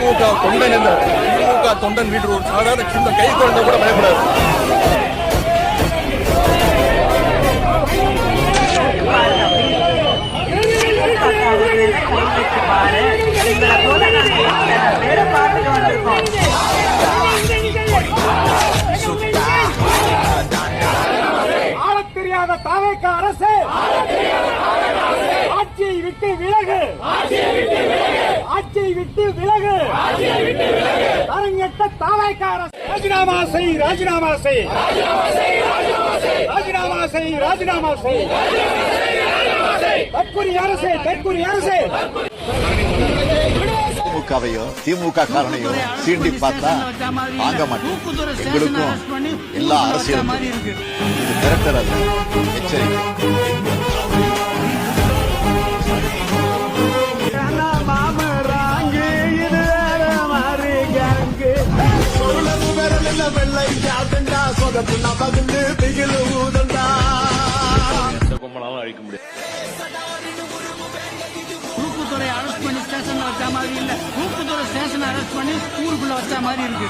திமுக தொண்டன் வீட்டு ஒரு சாதாரண சின்ன கை குழந்தை கூட பயப்படாது. தெரியாத தாவேக அரசு ஆட்சியை விட்டு விலகு, ஆட்சியை விட்டு விலகு, அரங்கட்ட தாவேக அரசு ராஜினாமா செய், ராஜினாமா செய், ராஜினாமா செய், ராஜினாமா செய், தற்கொலை அரசு, தற்கொலை அரசு. திமுகவையும் திமுக காரணையும் சீண்டி பார்த்தா வாங்க மாட்டோம். எங்களுக்கும் எல்லா அரசியலும் இது மிரட்டல் அல்ல, எச்சரிக்கை. கும்பலாவும் அழிக்க முடியாது. தூக்குத்துறை அரெஸ்ட் பண்ணி ஸ்டேஷன்ல வச்ச மாதிரி இல்ல, தூக்குத்துறை ஸ்டேஷன் அரெஸ்ட் பண்ணி ஊருக்குள்ள வச்ச மாதிரி இருக்கு.